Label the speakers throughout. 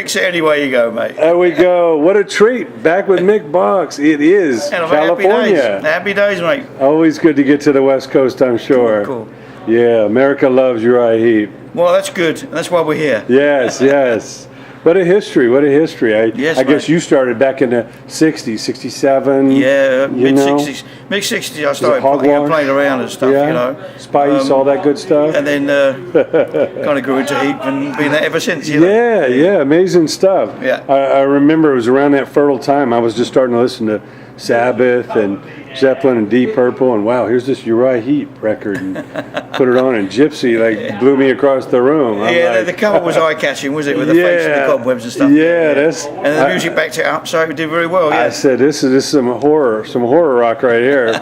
Speaker 1: fix it any way you go, mate.
Speaker 2: There we go. What a treat. Back with Mick Box. It is California.
Speaker 1: Happy days, mate.
Speaker 2: Always good to get to the West Coast, I'm sure.
Speaker 1: Cool.
Speaker 2: Yeah, America loves URIAH Heep.
Speaker 1: Well, that's good. That's why we're here.
Speaker 2: Yes, yes. What a history, what a history. I guess you started back in the 60s, 67.
Speaker 1: Yeah, mid-60s. Mid-60s I started playing around and stuff, you know.
Speaker 2: Spice, all that good stuff.
Speaker 1: And then kind of grew into Heep and been there ever since, you know.
Speaker 2: Yeah, amazing stuff.
Speaker 1: Yeah.
Speaker 2: I remember it was around that fertile time I was just starting to listen to Sabbath and Zeppelin and Deep Purple, and wow, here's this URIAH Heep record, and put it on, and Gypsy blew me across the room.
Speaker 1: The cover was eye-catching, was it, with the face and the cobwebs and stuff?
Speaker 2: And
Speaker 1: the music backed it up, so it did very well.
Speaker 2: I said, this is some horror rock right here.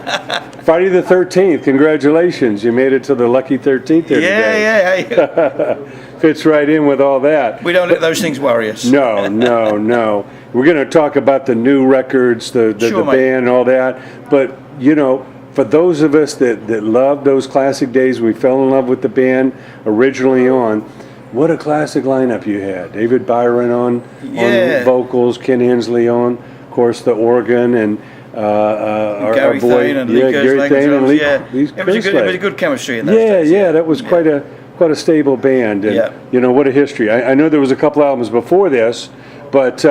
Speaker 2: Friday the 13th, congratulations, you made it to the lucky 13th there today.
Speaker 1: Yeah.
Speaker 2: Fits right in with all that.
Speaker 1: We don't let those things worry us.
Speaker 2: No. We're going to talk about the new records, the band and all that. But, you know, for those of us that love those classic days, we fell in love with the band originally on, what a classic lineup you had. David Byron on vocals, Ken Hensley on, of course, the organ, and
Speaker 1: Gary
Speaker 2: our boy,
Speaker 1: Thane and Gary Thane and Lee. It was a good chemistry in those days.
Speaker 2: That was quite a stable band. And, you know, what a history. I know there was a couple albums before this, but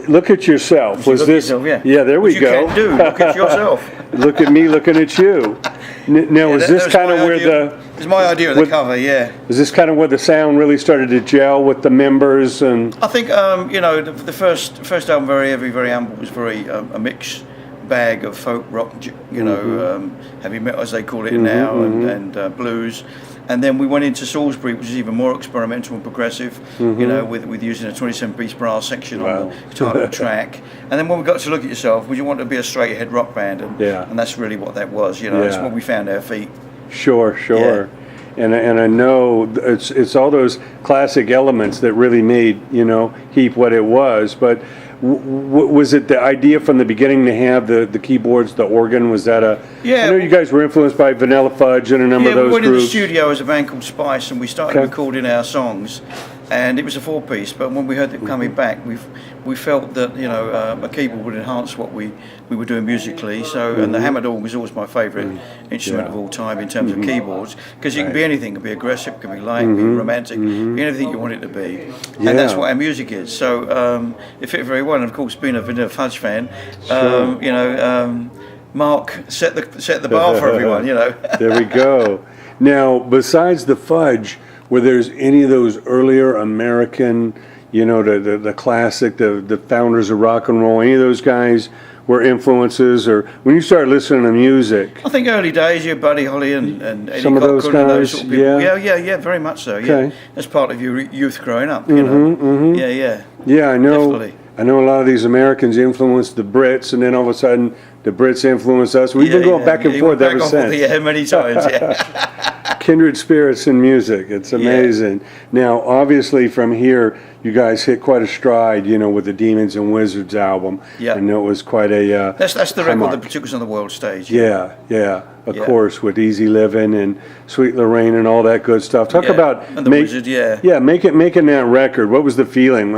Speaker 2: look at yourself. There we go.
Speaker 1: You can do. Look at yourself.
Speaker 2: Look at me looking at you. Now, was this kind of where
Speaker 1: it's my idea of the cover,
Speaker 2: Is this kind of where the sound really started to gel with the members? And
Speaker 1: I think, you know, the first album, Very Heavy, Very Humble, was very a mix bag of folk rock, you know, heavy metal as they call it now, and blues. And then we went into Salisbury, which is even more experimental and progressive, you know, with using a 27-piece brass section on the title track. And then when we got to Look at Yourself, we want to be a straight-ahead rock band, and that's really what that was, you know. That's what we found our feet.
Speaker 2: Sure. Yeah. And I know it's all those classic elements that really made, you know, Heep what it was. But was it the idea from the beginning to have the keyboards, the organ? Was that I know you guys were influenced by Vanilla Fudge and a number of those groups.
Speaker 1: We went in the studio as a band called Spice, and we started recording our songs, and it was a 4-piece. But when we heard them coming back, we felt that, you know, a keyboard would enhance what we were doing musically. So, and the hammered organ was always my favourite instrument of all time in terms of keyboards, because it can be anything. It can be aggressive, it can be light, it can be romantic, be anything you want it to be. And that's what our music is. So it fit very well. And of course, being a Vanilla Fudge fan, you know, Mark set the bar for everyone, you know.
Speaker 2: There we go. Now, besides the Fudge, were there's any of those earlier American, you know, the classic, the founders of rock and roll, any of those guys were influences, or when you started listening to music?
Speaker 1: I think early days, Buddy Holly and Eddie
Speaker 2: some of those
Speaker 1: Cochran
Speaker 2: guys,
Speaker 1: and those sort of people. Yeah, very much so. Yeah, that's part of your youth growing up. You know.
Speaker 2: Yeah, I know.
Speaker 1: Definitely.
Speaker 2: I know a lot of these Americans influenced the Brits, and then all of a sudden the Brits influenced us. We've been going back and forth ever since.
Speaker 1: Many times.
Speaker 2: Kindred spirits in music. It's amazing. Now, obviously, from here, you guys hit quite a stride, you know, with the Demons and Wizards album. Yeah. And it was quite a...
Speaker 1: that's the record that took us on the world stage.
Speaker 2: Of course, with Easy Living and Sweet Lorraine and all that good stuff. Talk about...
Speaker 1: And the Wizard,
Speaker 2: making that record. What was the feeling?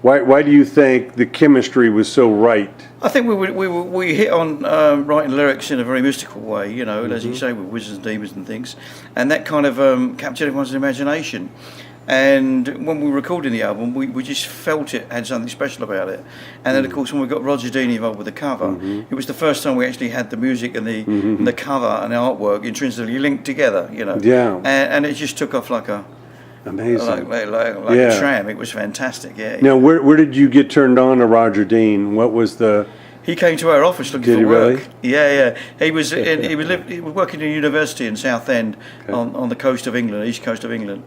Speaker 2: Why do you think the chemistry was so right?
Speaker 1: I think we hit on writing lyrics in a very mystical way, you know, as you say, with wizards and demons and things, and that kind of captured everyone's imagination. And when we were recording the album, we just felt it had something special about it. And then, of course, when we got Roger Dean involved with the cover, it was the first time we actually had the music and the cover and the artwork intrinsically linked together, you know. Yeah. And it just took off like a...
Speaker 2: Amazing.
Speaker 1: Like a tram. It was fantastic,
Speaker 2: Now, where did you get turned on to Roger Dean? What was the...
Speaker 1: He came to our office looking for work.
Speaker 2: Really?
Speaker 1: Yeah. He was working in a university in Southend on the coast of England, east coast of England,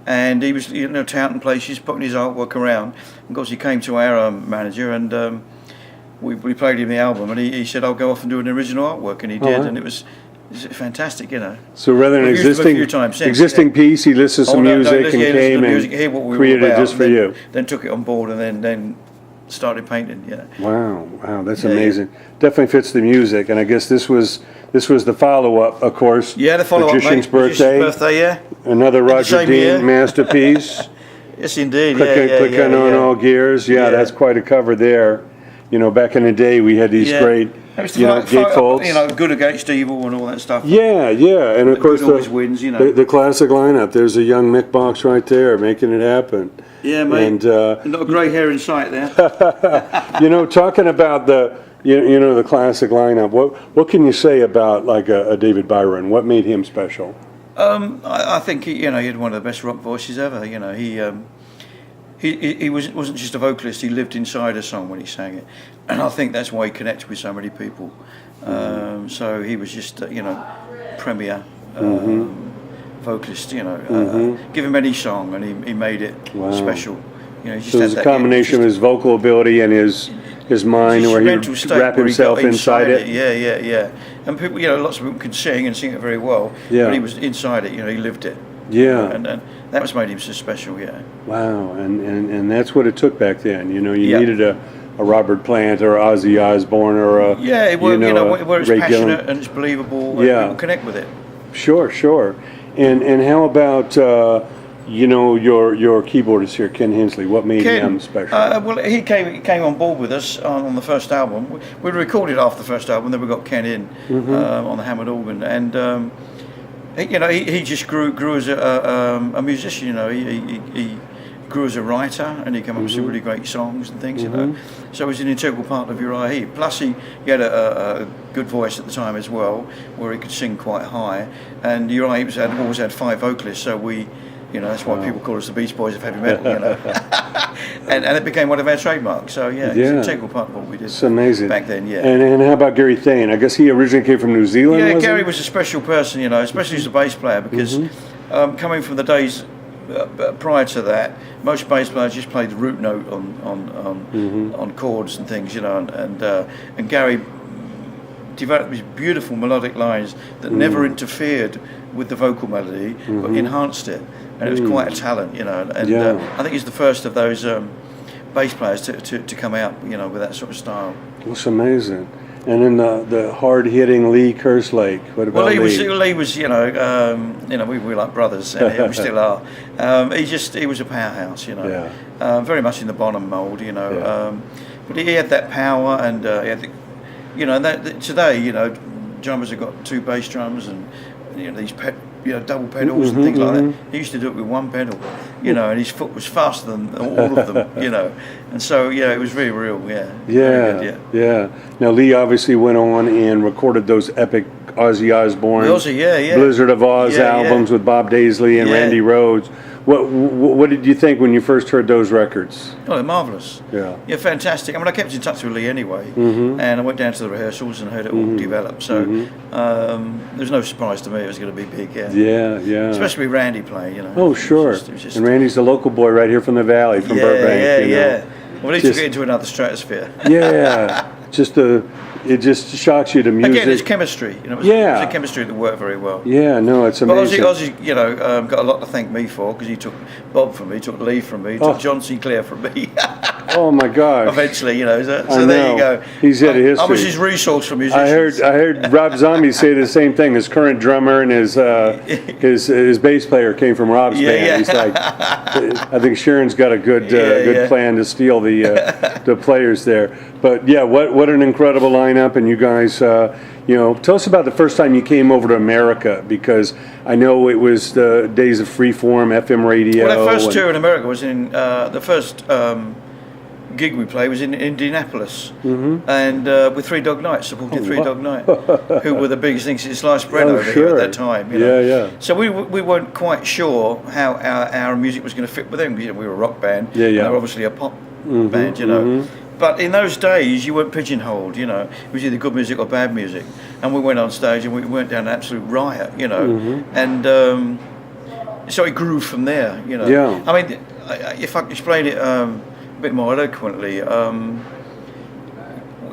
Speaker 1: and he was, you know, touting places, putting his artwork around. Of course, he came to our manager, and we played him the album, and he said, "I'll go off and do an original artwork," and he did, and it was fantastic, you know.
Speaker 2: So rather than existing piece, he listened to some music and came and created it just for you.
Speaker 1: Then took it on board, and then started painting.
Speaker 2: Wow, that's amazing. Definitely fits the music, and I guess this was the follow-up, of course.
Speaker 1: Yeah, the follow-up.
Speaker 2: Magician's Birthday.
Speaker 1: Yeah.
Speaker 2: Another Roger Dean masterpiece.
Speaker 1: Yes, indeed.
Speaker 2: Clicking on all gears. Yeah, that's quite a cover there. You know, back in the day, we had these great, gatefolds.
Speaker 1: You know, good against evil and all that stuff.
Speaker 2: Yeah, and of course
Speaker 1: always wins. You know,
Speaker 2: the classic lineup. There's a young Mick Box right there making it happen.
Speaker 1: Yeah, mate. And not a grey hair in sight there.
Speaker 2: You know, talking about the the classic lineup. What can you say about like a David Byron? What made him special?
Speaker 1: I think he had one of the best rock voices ever. You know, he wasn't just a vocalist. He lived inside a song when he sang it, and I think that's why he connected with so many people. So he was just premier vocalist. Give him any song, and he made it special. You know,
Speaker 2: so it was a combination of his vocal ability and his mind, where he would wrap himself inside it.
Speaker 1: Yeah. And people, lots of people can sing and sing it very well.
Speaker 2: Yeah.
Speaker 1: But he was inside it. He lived it.
Speaker 2: Yeah.
Speaker 1: And that was made him so special. Yeah.
Speaker 2: Wow. And that's what it took back then. You needed a Robert Plant or Ozzy Osbourne or a
Speaker 1: where it's
Speaker 2: Ray
Speaker 1: passionate
Speaker 2: Gillan.
Speaker 1: And it's believable. And people connect with it.
Speaker 2: Sure. And how about your keyboardist here, Ken Hensley? What made him special?
Speaker 1: Well, he came on board with us on the first album. We recorded after the first album, then we got Ken in on the hammered organ, and he just grew as a musician. He grew as a writer, and he came up with some really great songs and things. So he was an integral part of URIAH Heep. Plus, he had a good voice at the time as well, where he could sing quite high. And URIAH Heep always had 5 vocalists, so we. That's why people call us the Beach Boys of heavy metal, and it became one of our trademarks. So it's an integral part of what we did.
Speaker 2: It's amazing
Speaker 1: back then.
Speaker 2: And how about Gary Thane? I guess he originally came from New Zealand.
Speaker 1: Yeah, Gary was a special person, especially as a bass player, because coming from the days prior to that, most bass players just played the root note on chords and things, and Gary developed these beautiful melodic lines that never interfered with the vocal melody, but enhanced it. And it was quite a talent, I think he's the first of those bass players to come out, with that sort of style.
Speaker 2: It's amazing. And then the hard-hitting Lee Kerslake. What about Lee?
Speaker 1: Lee was, we were like brothers, and we still are. He was a powerhouse, very much in the Bonham mould, but he had that power, and he had today, drummers have got 2 bass drums and these double pedals and things like that. He used to do it with 1 pedal, and his foot was faster than all of them, and so it was really real,
Speaker 2: Yeah. Now Lee obviously went on and recorded those epic Ozzy Osbourne, Blizzard of Oz albums with Bob Daisley and Randy Rhoads. What did you think when you first heard those records?
Speaker 1: Oh, they're marvellous. Yeah, fantastic. I mean, I kept in touch with Lee anyway, and I went down to the rehearsals and heard it all develop. So there's no surprise to me it was going to be big. Yeah. Especially with Randy playing,
Speaker 2: Oh, sure. It was just, and Randy's the local boy right here from the valley, from Burbank.
Speaker 1: Yeah. Well, he took it into another stratosphere.
Speaker 2: It just shocks you to music.
Speaker 1: Again, it's chemistry. It was a chemistry that worked very well.
Speaker 2: Yeah, no, it's amazing.
Speaker 1: But Ozzy, got a lot to thank me for, because he took Bob from me, took Lee from me, he took John Sinclair from me.
Speaker 2: Oh my gosh!
Speaker 1: Eventually, so there you go.
Speaker 2: He's had a history.
Speaker 1: I was his resource for musicians.
Speaker 2: I heard Rob Zombie say the same thing. His current drummer and his bass player came from Rob's band. He's like, I think Sharon's got a good plan to steal the players there. But what an incredible lineup, and you guys. Tell us about the first time you came over to America, because I know it was the days of freeform FM radio.
Speaker 1: Well, our first tour in America was in the first gig we played was in Indianapolis, and with Three Dog Night, supported Three Dog Night, who were the biggest things since sliced bread over here at that time. So we weren't quite sure how our music was going to fit with them, because we were a rock band. They're obviously a pop band, But in those days, you weren't pigeonholed, It was either good music or bad music. And we went on stage and we went down an absolute riot, And so it grew from there, I mean, if I can explain it a bit more eloquently,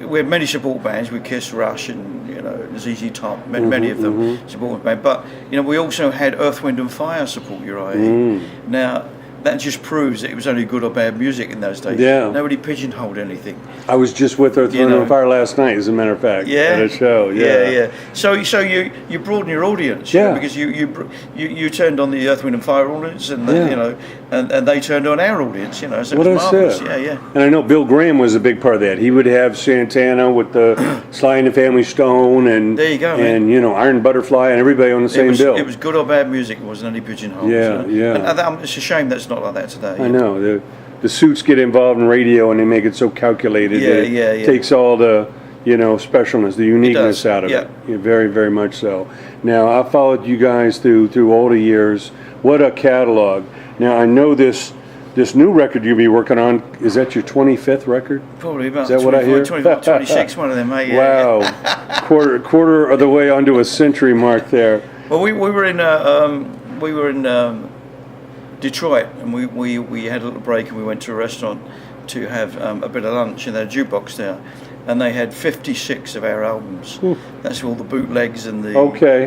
Speaker 1: we had many support bands with Kiss, Rush, and ZZ Top, many of them support band. But we also had Earth, Wind and Fire support URIAH. Now, that just proves that it was only good or bad music in those days.
Speaker 2: Yeah.
Speaker 1: Nobody pigeonholed anything.
Speaker 2: I was just with Earth, Wind & Fire last night, as a matter of fact, at a show.
Speaker 1: Yeah. So you broaden your audience, you know, because you turned on the Earth, Wind & Fire audience, and you know, and they turned on our audience, you know. So it was marvelous. Yeah.
Speaker 2: And I know Bill Graham was a big part of that. He would have Santana with the Sly and the Family Stone, and
Speaker 1: there you go,
Speaker 2: and you know, Iron Butterfly, and everybody on the same bill.
Speaker 1: It was good or bad music. It wasn't any pigeonholes. And it's a shame that's not like that today.
Speaker 2: I know. The suits get involved in radio, and they make it so calculated that it takes all the, you know, specialness, the uniqueness out of it. Yeah, very, very much so. Now, I followed you guys through all the years. What a catalog. Now, I know this new record you'll be working on, is that your 25th record?
Speaker 1: Probably about.
Speaker 2: Is that what I hear?
Speaker 1: 26, one of them, mate. Yeah.
Speaker 2: Wow. quarter of the way onto a century mark there.
Speaker 1: Well, we were in Detroit, and we had a little break, and we went to a restaurant to have a bit of lunch, and they had a jukebox there, and they had 56 of our albums. That's all the bootlegs and the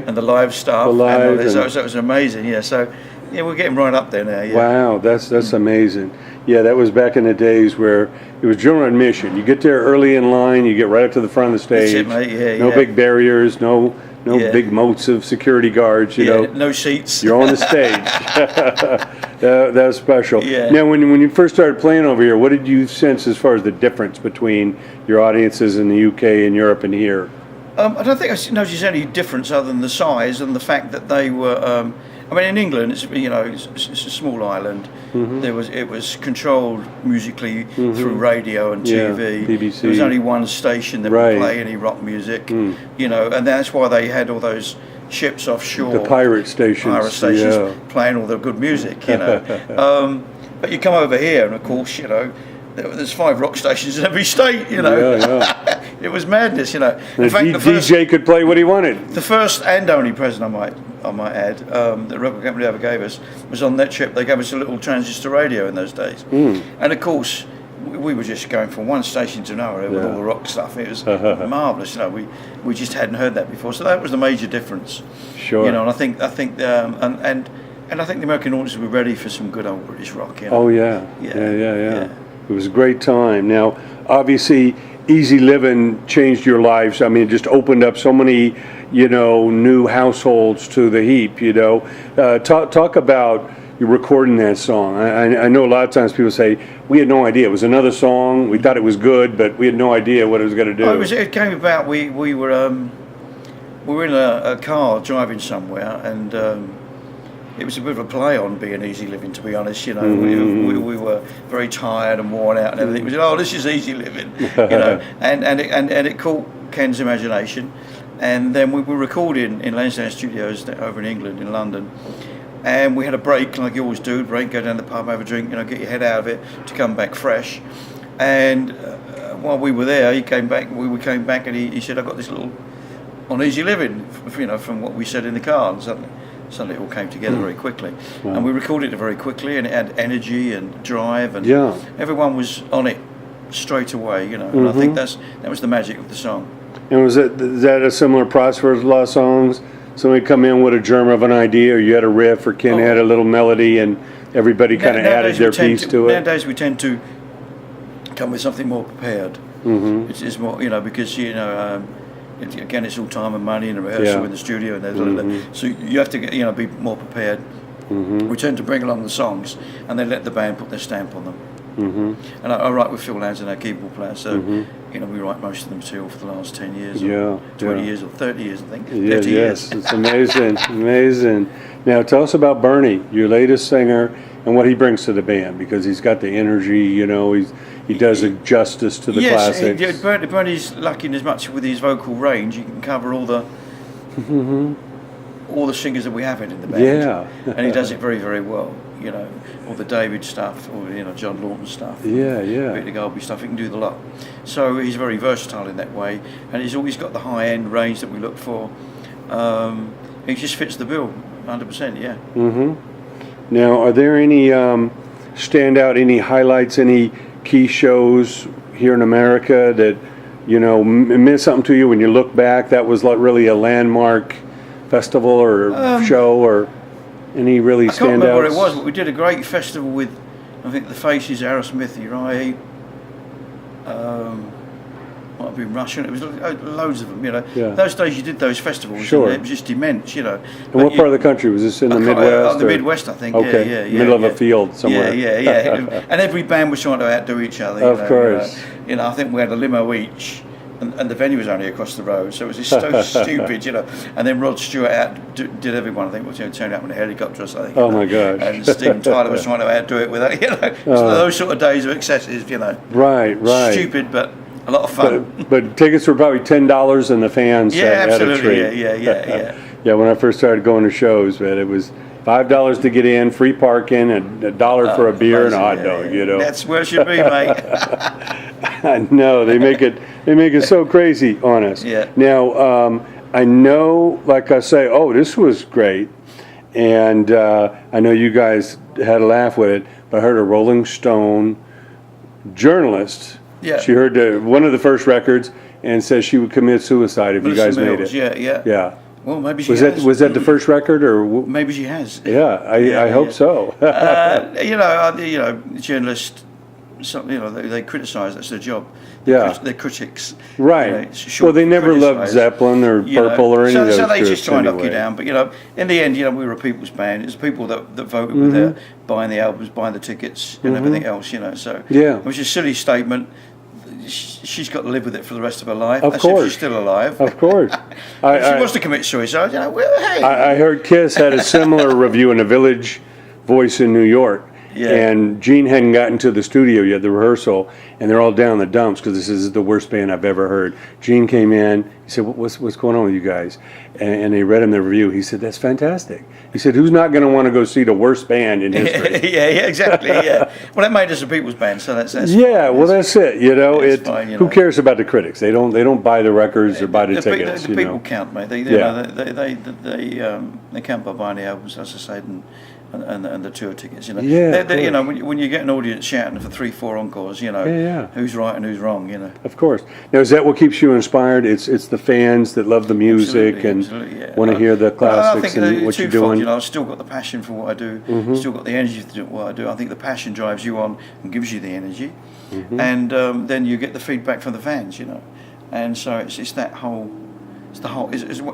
Speaker 1: and the live stuff. So it was amazing. Yeah. So we're getting right up there now. Yeah.
Speaker 2: Wow, that's amazing. Yeah, that was back in the days where it was general admission. You get there early in line, you get right up to the front of the stage.
Speaker 1: That's it, mate.
Speaker 2: No big barriers, no big moats of security guards, you know.
Speaker 1: No seats.
Speaker 2: You're on the stage. That was special.
Speaker 1: Yeah.
Speaker 2: Now, when you first started playing over here, what did you sense as far as the difference between your audiences in the UK and Europe and here?
Speaker 1: I don't think I noticed any difference other than the size and the fact that they were. I mean, in England, it's a small island. It was controlled musically through radio and TV.
Speaker 2: BBC.
Speaker 1: There was only one station that would play any rock music, you know, and that's why they had all those ships offshore.
Speaker 2: The pirate stations.
Speaker 1: Playing all the good music, you know. But you come over here, and of course, you know, there's 5 rock stations in every state, you know. It was madness, you know. In fact, the
Speaker 2: DJ could play what he wanted.
Speaker 1: The first and only present, I might add, that the record company ever gave us was on that trip. They gave us a little transistor radio in those days, and of course, we were just going from one station to another with all the rock stuff. It was marvelous, you know. We just hadn't heard that before, so that was the major difference.
Speaker 2: Sure.
Speaker 1: You know, and I think and I think the American audience were ready for some good old British rock. You know?
Speaker 2: Oh yeah. It was a great time. Now, obviously, Easy Living changed your lives. I mean, it just opened up so many, you know, new households to the Heep, you know. Talk about you recording that song. I know a lot of times people say, we had no idea. It was another song. We thought it was good, but we had no idea what it was going to do.
Speaker 1: It came about, we were in a car driving somewhere, and it was a bit of a play on being Easy Living, to be honest. You know, we were very tired and worn out and everything. We said, "Oh, this is easy living," you know, and it caught Ken's imagination. And then we were recording in Lansdowne Studios over in England, in London. And we had a break, like you always do. Go down to the pub, have a drink, you know, get your head out of it to come back fresh. And while we were there, he came back. We came back, and he said, "I got this little on Easy Living," you know, from what we said in the car. And suddenly it all came together very quickly. And we recorded it very quickly, and it had energy and drive, and everyone was on it straight away, you know. And I think that was the magic of the song.
Speaker 2: And is that a similar process for a lot of songs? Somebody come in with a germ of an idea, or you had a riff, or Ken had a little melody, and everybody kind of added their piece to it?
Speaker 1: Nowadays we tend to come with something more prepared. It's more, you know, because, you know, again, it's all time and money and rehearsal in the studio, and so you have to get, you know, be more prepared. We tend to bring along the songs, and then let the band put their stamp on them. And I write with Phil Lansdowne, our keyboard player, so you know, we write most of the material for the last 10 years, or 20 years, or 30 years, I think. 50 years.
Speaker 2: It's amazing. Now, tell us about Bernie, your latest singer, and what he brings to the band, because he's got the energy, you know, he does it justice to the classics.
Speaker 1: Yes, Bernie's lucky in as much with his vocal range, he can cover all the singers that we have in the band. And he does it very, very well, you know, all the David stuff, or, you know, John Lawton stuff. Peter Galby stuff, he can do the lot. So he's very versatile in that way, and he's always got the high-end range that we look for. He just fits the bill, 100%,
Speaker 2: Now, are there any standout, any highlights, any key shows here in America that, you know, meant something to you when you look back? That was like really a landmark festival or show, or Any really standouts?
Speaker 1: I can't remember what it was, but we did a great festival with, I think, the Faces, Aerosmith, URIAH Heep, might have been Russian. It was loads of them, you know.
Speaker 2: Yeah.
Speaker 1: Those days you did those festivals,
Speaker 2: Sure.
Speaker 1: and it was just immense, you know.
Speaker 2: And what part of the country was this? In the Midwest?
Speaker 1: The Midwest, I think.
Speaker 2: Okay.
Speaker 1: Yeah,
Speaker 2: Middle of a field somewhere.
Speaker 1: Yeah. And every band was trying to outdo each other.
Speaker 2: Of course.
Speaker 1: You know, I think we had a limo each. And the venue was only across the road, so it was just so stupid, you know. And then Rod Stewart did everyone, I think, was turned up in a helicopter or something.
Speaker 2: Oh, my gosh.
Speaker 1: And Steve Tyler was trying to outdo it with it, you know. So those sort of days of excesses, you know.
Speaker 2: Right.
Speaker 1: Stupid, but a lot of fun.
Speaker 2: But tickets were probably $10 in the fans at a treat. Yeah, when I first started going to shows, man, it was $5 to get in, free parking, and $1 for a beer and a hot dog, you know.
Speaker 1: That's where it should be, mate.
Speaker 2: I know, they make it so crazy on us.
Speaker 1: Yeah.
Speaker 2: Now, I know, like I say, oh, this was great, and I know you guys had a laugh with it, but I heard a Rolling Stone journalist.
Speaker 1: Yeah.
Speaker 2: She heard one of the first records and says she would commit suicide if you guys made it.
Speaker 1: Yeah. Well, maybe she
Speaker 2: was
Speaker 1: has.
Speaker 2: Was that the first record, or
Speaker 1: maybe she has?
Speaker 2: Yeah, I hope so.
Speaker 1: You know, journalists, they criticise. That's their job. They're critics.
Speaker 2: Right.
Speaker 1: Well,
Speaker 2: they never loved Zeppelin or Purple or any of those.
Speaker 1: So they just try and knock
Speaker 2: anyway.
Speaker 1: you down. But in the end, we were a people's band. It's people that voted with their buying the albums, buying the tickets, and everything else. So it was a silly statement. She's got to live with it for the rest of her life.
Speaker 2: Of course.
Speaker 1: If she's still alive.
Speaker 2: Of course.
Speaker 1: If she wants to commit suicide, hey.
Speaker 2: I heard Kiss had a similar review in a Village Voice in New York.
Speaker 1: Yeah.
Speaker 2: And Gene hadn't gotten to the studio yet, the rehearsal, and they're all down in the dumps because this is the worst band I've ever heard. Gene came in. He said, what's going on with you guys? And they read him the review. He said, that's fantastic. He said, who's not going to want to go see the worst band in history?
Speaker 1: Yeah, exactly. Yeah. Well, that made us a people's band, so that's
Speaker 2: yeah. Well, that's it.
Speaker 1: It's fine,
Speaker 2: who cares about the critics? They don't buy the records or buy the tickets.
Speaker 1: The people count, mate. They count by buying the albums, as I said, and the tour tickets.
Speaker 2: Yeah.
Speaker 1: When you get an audience shouting for 3-4 encores, who's right and who's wrong.
Speaker 2: Of course. Now, is that what keeps you inspired? It's the fans that love the music and want to hear the classics and what you're doing.
Speaker 1: I've still got the passion for what I do. Still got the energy to do what I do. I think the passion drives you on and gives you the energy, and then you get the feedback from the fans. And so it's that whole. It's the whole.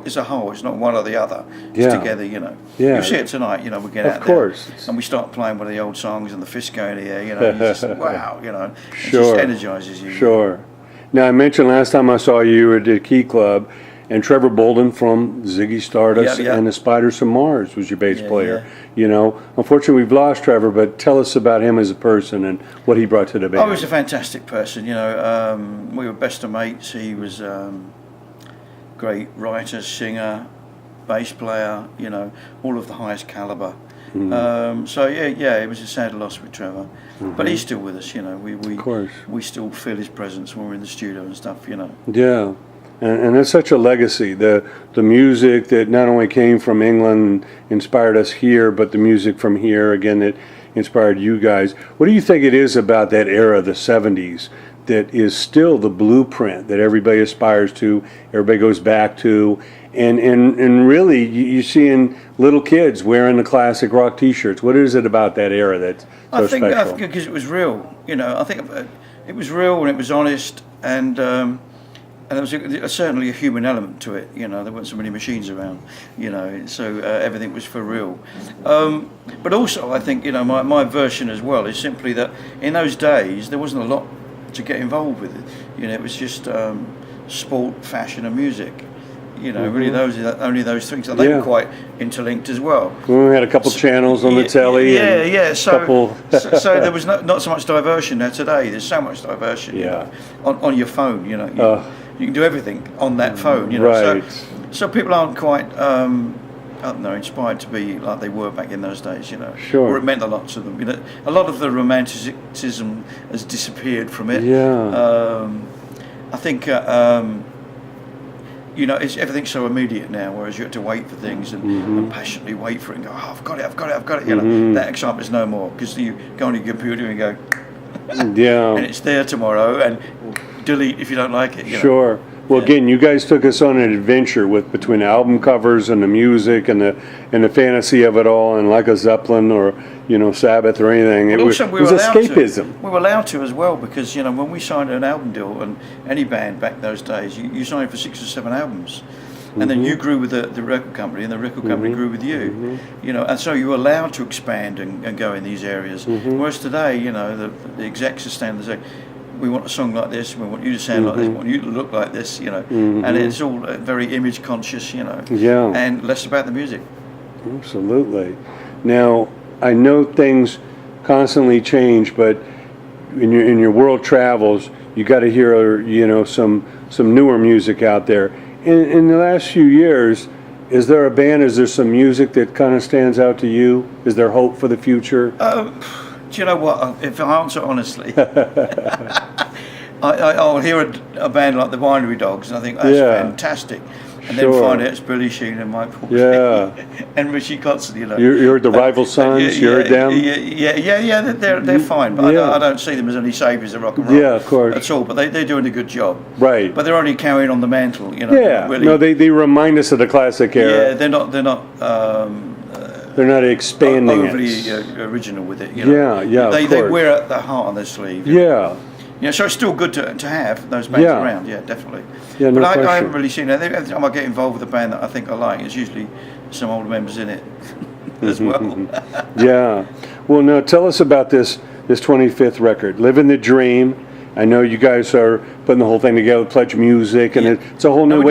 Speaker 1: It's a whole. It's not one or the other. It's together. Yeah. You'll see it tonight. We get out there and we start playing one of the old songs and the fist go in the air. You just wow. It just energizes you.
Speaker 2: Sure. Now I mentioned last time I saw you at the Key Club, and Trevor Bolden from Ziggy Stardust and the Spiders from Mars was your bass player. Unfortunately we've lost Trevor, but tell us about him as a person and what he brought to the band.
Speaker 1: Oh, he was a fantastic person. We were best of mates. He was. Great writer, singer, bass player, all of the highest caliber. It was a sad loss with Trevor, but he's still with us. Of course. We still feel his presence when we're in the studio and stuff.
Speaker 2: Yeah, and that's such a legacy. The music that not only came from England inspired us here, but the music from here again that inspired you guys. What do you think it is about that era, the '70s? That is still the blueprint that everybody aspires to, everybody goes back to, and really you're seeing little kids wearing the classic rock T-shirts. What is it about that era that's so special?
Speaker 1: I think because it was real. I think it was real and it was honest, and there was certainly a human element to it. There weren't so many machines around. So everything was for real. But also, I think my version as well is simply that in those days there wasn't a lot to get involved with it. It was just sport, fashion, and music. Really only those things. And they were quite interlinked as well.
Speaker 2: We had a couple channels on the telly.
Speaker 1: So there was not so much diversion there today. There's so much diversion. On your phone. You can do everything on that phone.
Speaker 2: Right.
Speaker 1: So people aren't quite. Inspired to be like they were back in those days,
Speaker 2: Sure.
Speaker 1: Or it meant a lot to them. A lot of the romanticism has disappeared from it. I think, everything's so immediate now, whereas you have to wait for things and passionately wait for it and go, oh, I've got it. That excitement's no more because you go on your computer and go, and it's there tomorrow and delete if you don't like it.
Speaker 2: Sure. Well, again, you guys took us on an adventure between the album covers and the music and the fantasy of it all, and like a Zeppelin or Sabbath or anything. It was escapism.
Speaker 1: We were allowed to as well, because when we signed an album deal, and any band back those days, you signed for 6 or 7 albums. And then you grew with the record company, and the record company grew with you. And so you were allowed to expand and go in these areas. Whereas today, the execs are standing there saying, we want a song like this, we want you to sound like this, we want you to look like this, and it's all very image conscious, and less about the music.
Speaker 2: Absolutely. Now, I know things constantly change, but in your world travels, you got to hear some newer music out there. In the last few years, is there a band, is there some music that kind of stands out to you? Is there hope for the future?
Speaker 1: Do you know what? If I answer honestly, I'll hear a band like the Binary Dogs, and I think that's fantastic. And then find out it's Billy Sheehan and Mike Paul and Richie Kotzen.
Speaker 2: You heard the Rival Sons. You heard them.
Speaker 1: They're fine, but I don't see them as any saviors of rock and roll.
Speaker 2: Yeah, of course.
Speaker 1: At all. But they're doing a good job.
Speaker 2: Right.
Speaker 1: But they're only carrying on the mantle.
Speaker 2: Yeah.
Speaker 1: Really.
Speaker 2: No, they remind us of the classic era.
Speaker 1: Yeah, they're not.
Speaker 2: They're not expanding
Speaker 1: overly original with it.
Speaker 2: They
Speaker 1: wear at the heart on their sleeve.
Speaker 2: Yeah.
Speaker 1: So it's still good to have those bands around. Yeah, definitely.
Speaker 2: Yeah, no
Speaker 1: but
Speaker 2: question.
Speaker 1: I haven't really seen it. Every time I get involved with a band that I think I like, it's usually some older members in it as well.
Speaker 2: Yeah. Well, now tell us about this 25th record, Living the Dream. I know you guys are putting the whole thing together, Pledge Music, and it's a whole new way.